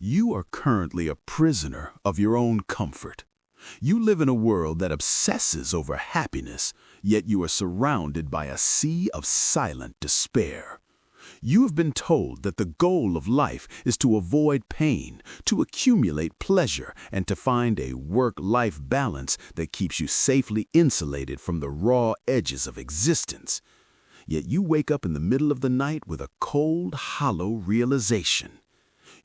You are currently a prisoner of your own comfort. You live in a world that obsesses over happiness, yet you are surrounded by a sea of silent despair. You have been told that the goal of life is to avoid pain, to accumulate pleasure, and to find a work-life balance that keeps you safely insulated from the raw edges of existence. Yet you wake up in the middle of the night with a cold, hollow realization.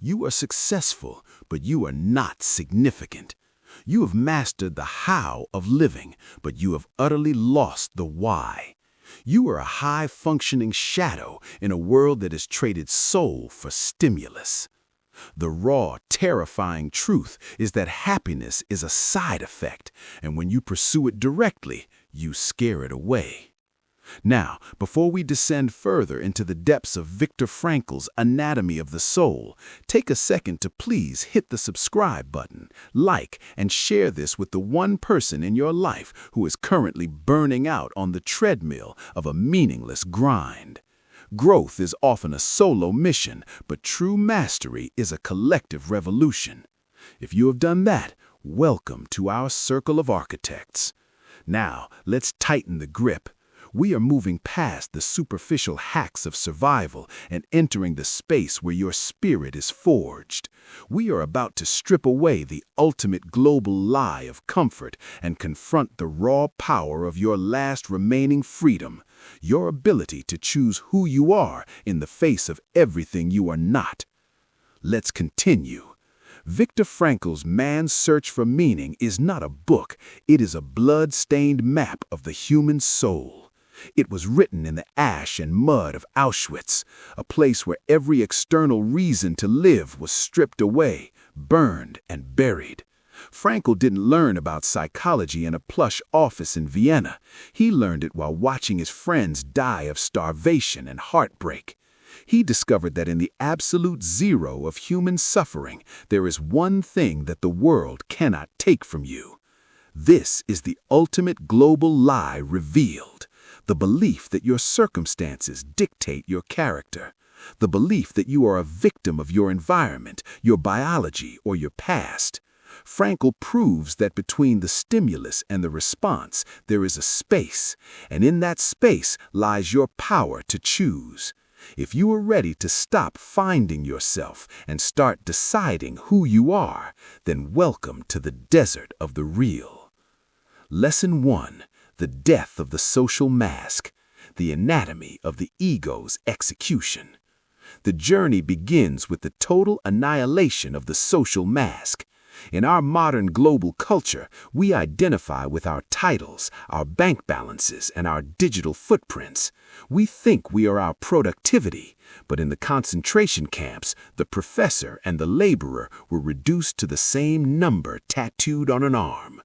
You are successful, but you are not significant. You have mastered the how of living, but you have utterly lost the why. You are a high-functioning shadow in a world that has traded soul for stimulus. The raw, terrifying truth is that happiness is a side effect, and when you pursue it directly, you scare it away. Now, before we descend further into the depths of Viktor Frankl's Anatomy of the Soul, take a second to please hit the subscribe button, like, and share this with the one person in your life who is currently burning out on the treadmill of a meaningless grind. Growth is often a solo mission, but true mastery is a collective revolution. If you have done that, welcome to our circle of architects. Now, let's tighten the grip. We are moving past the superficial hacks of survival and entering the space where your spirit is forged. We are about to strip away the ultimate global lie of comfort and confront the raw power of your last remaining freedom, your ability to choose who you are in the face of everything you are not. Let's continue. Viktor Frankl's Man's Search for Meaning is not a book, it is a blood-stained map of the human soul. It was written in the ash and mud of Auschwitz, a place where every external reason to live was stripped away, burned, and buried. Frankl didn't learn about psychology in a plush office in Vienna. He learned it while watching his friends die of starvation and heartbreak. He discovered that in the absolute zero of human suffering, there is one thing that the world cannot take from you. This is the ultimate global lie revealed. The belief that your circumstances dictate your character. The belief that you are a victim of your environment, your biology, or your past. Frankl proves that between the stimulus and the response, there is a space, and in that space lies your power to choose. If you are ready to stop finding yourself and start deciding who you are, then welcome to the desert of the real. Lesson 1. The death of the social mask, the anatomy of the ego's execution. The journey begins with the total annihilation of the social mask. In our modern global culture, we identify with our titles, our bank balances, and our digital footprints. We think we are our productivity, but in the concentration camps, the professor and the laborer were reduced to the same number tattooed on an arm.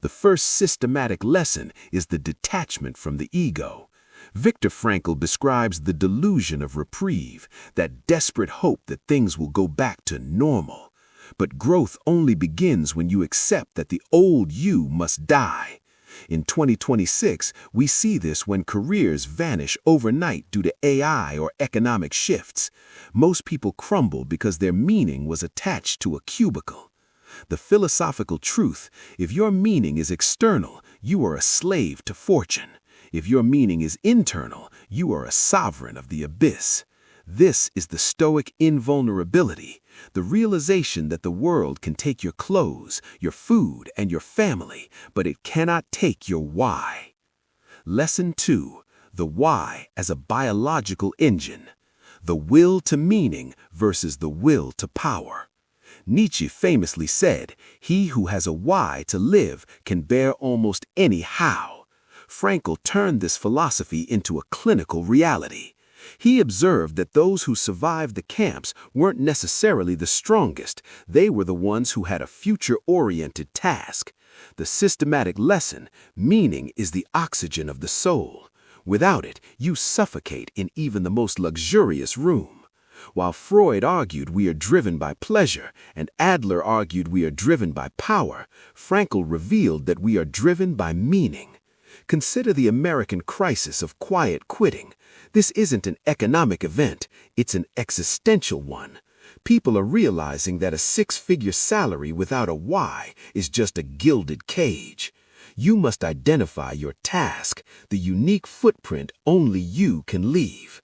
The first systematic lesson is the detachment from the ego. Viktor Frankl describes the delusion of reprieve, that desperate hope that things will go back to normal. But growth only begins when you accept that the old you must die. In 2026, we see this when careers vanish overnight due to AI or economic shifts. Most people crumble because their meaning was attached to a cubicle. The philosophical truth: if your meaning is external, you are a slave to fortune. If your meaning is internal, you are a sovereign of the abyss. This is the Stoic invulnerability, the realization that the world can take your clothes, your food, and your family, but it cannot take your why. Lesson 2. The why as a biological engine. The will to meaning versus the will to power. Nietzsche famously said, "He who has a why to live can bear almost any how." Frankl turned this philosophy into a clinical reality. He observed that those who survived the camps weren't necessarily the strongest. They were the ones who had a future-oriented task. The systematic lesson: meaning is the oxygen of the soul. Without it, you suffocate in even the most luxurious room. While Freud argued we are driven by pleasure, and Adler argued we are driven by power, Frankl revealed that we are driven by meaning. Consider the American crisis of quiet quitting. This isn't an economic event, it's an existential one. People are realizing that a six-figure salary without a why is just a gilded cage. You must identify your task, the unique footprint only you can leave.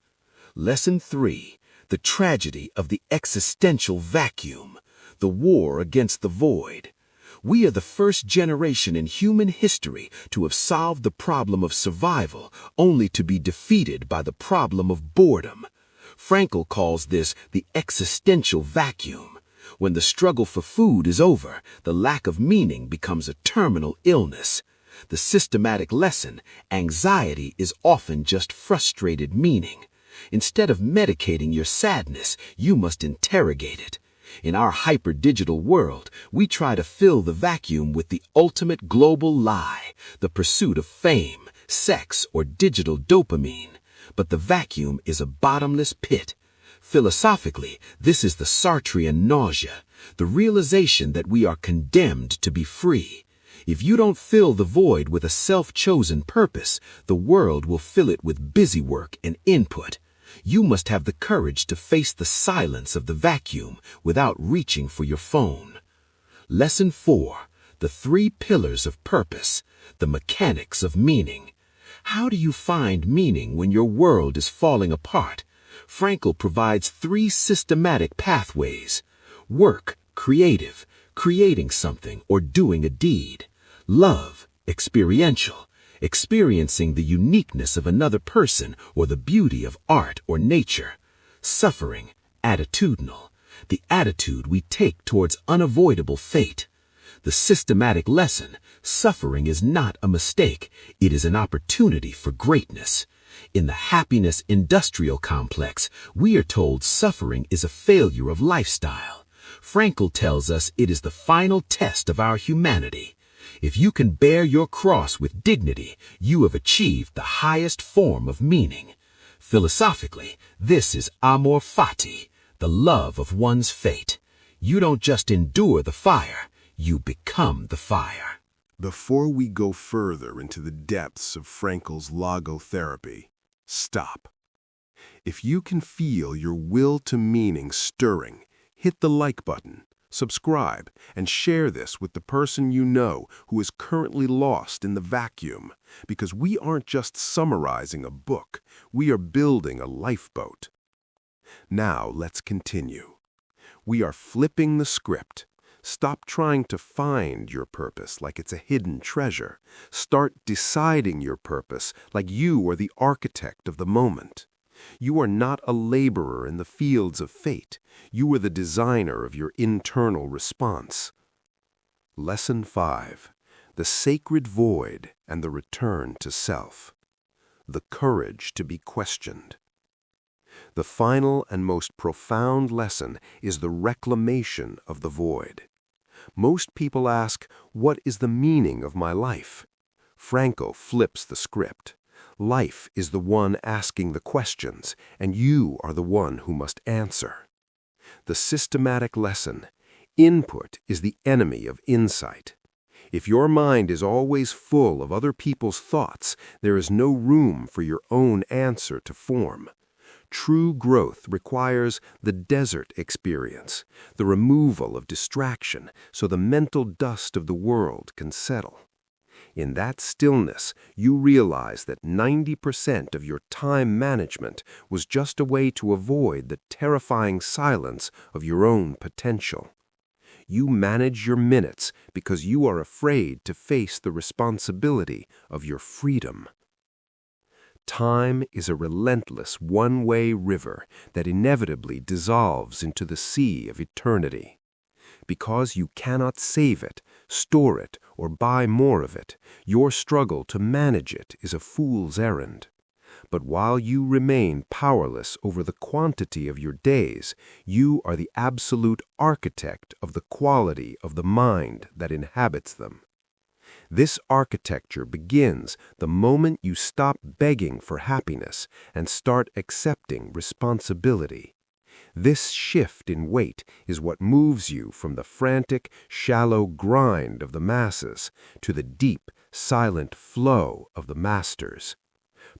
Lesson 3. The tragedy of the existential vacuum. The war against the void. We are the first generation in human history to have solved the problem of survival only to be defeated by the problem of boredom. Frankl calls this the existential vacuum. When the struggle for food is over, the lack of meaning becomes a terminal illness. The systematic lesson, anxiety is often just frustrated meaning. Instead of medicating your sadness, you must interrogate it. In our hyper-digital world, we try to fill the vacuum with the ultimate global lie, the pursuit of fame, sex, or digital dopamine. But the vacuum is a bottomless pit. Philosophically, this is the Sartrean nausea, the realization that we are condemned to be free. If you don't fill the void with a self-chosen purpose, the world will fill it with busywork and input. You must have the courage to face the silence of the vacuum without reaching for your phone. Lesson 4. The 3 pillars of purpose, the mechanics of meaning. How do you find meaning when your world is falling apart? Frankl provides 3 systematic pathways. Work, creative, creating something or doing a deed. Love, experiential, experiencing the uniqueness of another person or the beauty of art or nature. Suffering, attitudinal, the attitude we take towards unavoidable fate. The systematic lesson, suffering is not a mistake, it is an opportunity for greatness. In the happiness industrial complex, we are told suffering is a failure of lifestyle. Frankl tells us it is the final test of our humanity. If you can bear your cross with dignity, you have achieved the highest form of meaning. Philosophically, this is amor fati, the love of one's fate. You don't just endure the fire, you become the fire. Before we go further into the depths of Frankl's logotherapy, stop. If you can feel your will to meaning stirring, hit the like button, subscribe, and share this with the person you know who is currently lost in the vacuum, because we aren't just summarizing a book, we are building a lifeboat. Now let's continue. We are flipping the script. Stop trying to find your purpose like it's a hidden treasure. Start deciding your purpose like you are the architect of the moment. You are not a laborer in the fields of fate. You are the designer of your internal response. Lesson 5. The sacred void and the return to self. The courage to be questioned. The final and most profound lesson is the reclamation of the void. Most people ask, what is the meaning of my life? Frankl flips the script. Life is the one asking the questions, and you are the one who must answer. The systematic lesson: input is the enemy of insight. If your mind is always full of other people's thoughts, there is no room for your own answer to form. True growth requires the desert experience, the removal of distraction, so the mental dust of the world can settle. In that stillness, you realize that 90% of your time management was just a way to avoid the terrifying silence of your own potential. You manage your minutes because you are afraid to face the responsibility of your freedom. Time is a relentless one-way river that inevitably dissolves into the sea of eternity. Because you cannot save it, store it, or buy more of it, your struggle to manage it is a fool's errand. But while you remain powerless over the quantity of your days, you are the absolute architect of the quality of the mind that inhabits them. This architecture begins the moment you stop begging for happiness and start accepting responsibility. This shift in weight is what moves you from the frantic, shallow grind of the masses to the deep, silent flow of the masters.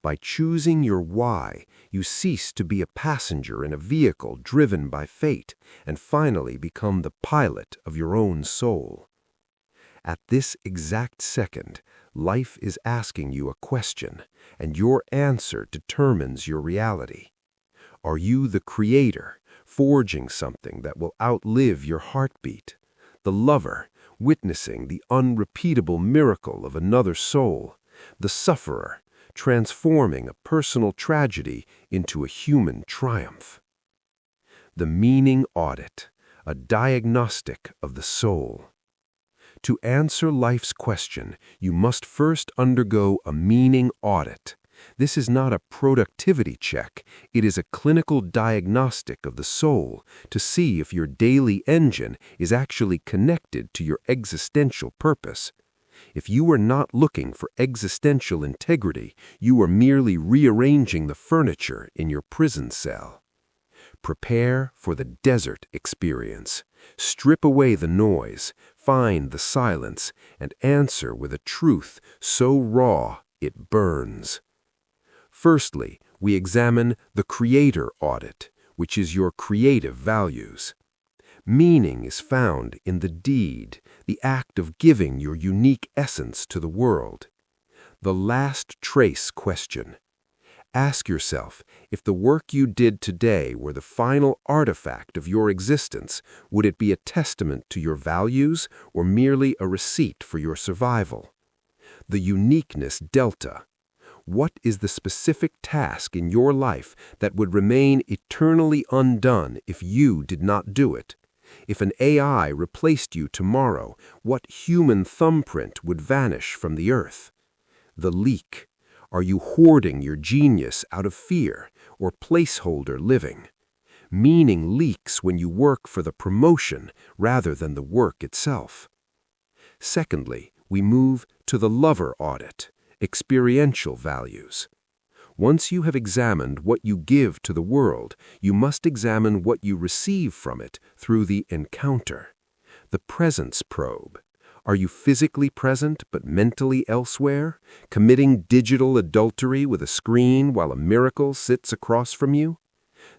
By choosing your why, you cease to be a passenger in a vehicle driven by fate and finally become the pilot of your own soul. At this exact second, life is asking you a question, and your answer determines your reality. Are you the creator, forging something that will outlive your heartbeat? The lover, witnessing the unrepeatable miracle of another soul? The sufferer, transforming a personal tragedy into a human triumph? The meaning audit, a diagnostic of the soul. To answer life's question, you must first undergo a meaning audit. This is not a productivity check, it is a clinical diagnostic of the soul to see if your daily engine is actually connected to your existential purpose. If you are not looking for existential integrity, you are merely rearranging the furniture in your prison cell. Prepare for the desert experience. Strip away the noise, find the silence, and answer with a truth so raw it burns. Firstly, we examine the creator audit, which is your creative values. Meaning is found in the deed, the act of giving your unique essence to the world. The last trace question. Ask yourself, if the work you did today were the final artifact of your existence, would it be a testament to your values or merely a receipt for your survival? The uniqueness delta. What is the specific task in your life that would remain eternally undone if you did not do it? If an AI replaced you tomorrow, what human thumbprint would vanish from the earth? The leak. Are you hoarding your genius out of fear or placeholder living? Meaning leaks when you work for the promotion rather than the work itself. Secondly, we move to the lover audit, experiential values. Once you have examined what you give to the world, you must examine what you receive from it through the encounter. The presence probe. Are you physically present but mentally elsewhere, committing digital adultery with a screen while a miracle sits across from you?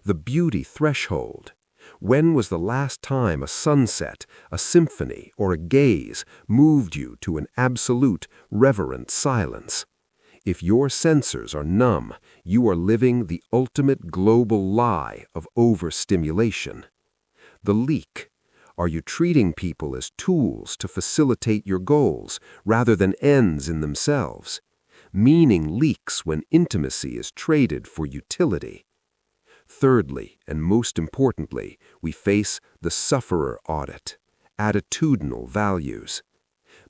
The beauty threshold. When was the last time a sunset, a symphony, or a gaze moved you to an absolute, reverent silence? If your sensors are numb, you are living the ultimate global lie of overstimulation. The leak. Are you treating people as tools to facilitate your goals rather than ends in themselves? Meaning leaks when intimacy is traded for utility. Thirdly, and most importantly, we face the sufferer audit, attitudinal values.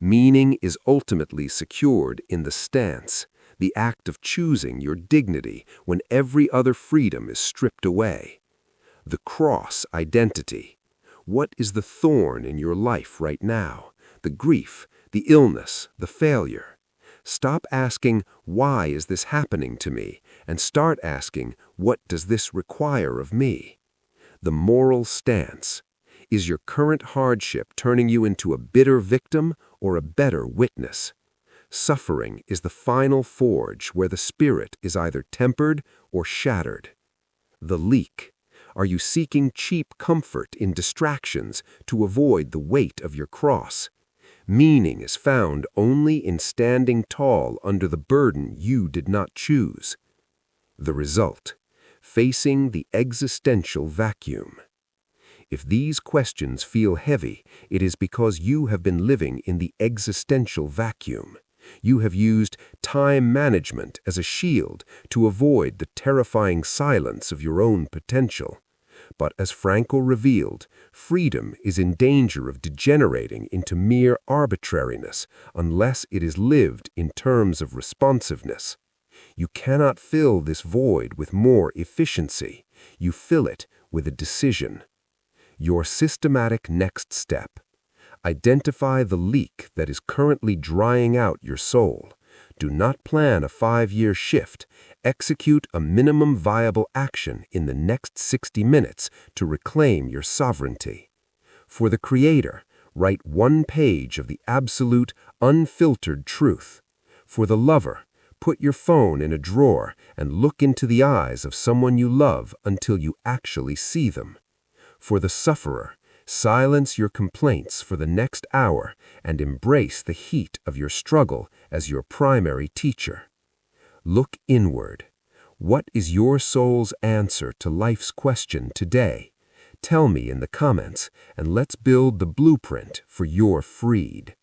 Meaning is ultimately secured in the stance, the act of choosing your dignity when every other freedom is stripped away. The cross identity. What is the thorn in your life right now? The grief, the illness, the failure. Stop asking, why is this happening to me? And start asking, what does this require of me? The moral stance. Is your current hardship turning you into a bitter victim or a better witness? Suffering is the final forge where the spirit is either tempered or shattered. The leak. Are you seeking cheap comfort in distractions to avoid the weight of your cross? Meaning is found only in standing tall under the burden you did not choose. The result, facing the existential vacuum. If these questions feel heavy, it is because you have been living in the existential vacuum. You have used time management as a shield to avoid the terrifying silence of your own potential. But as Frankl revealed, freedom is in danger of degenerating into mere arbitrariness unless it is lived in terms of responsiveness. You cannot fill this void with more efficiency. You fill it with a decision. Your systematic next step. Identify the leak that is currently drying out your soul. Do not plan a 5-year shift. Execute a minimum viable action in the next 60 minutes to reclaim your sovereignty. For the creator, write 1 page of the absolute, unfiltered truth. For the lover, Put your phone in a drawer and look into the eyes of someone you love until you actually see them. For the sufferer, silence your complaints for the next hour and embrace the heat of your struggle as your primary teacher. Look inward. What is your soul's answer to life's question today? Tell me in the comments, and let's build the blueprint for your freed.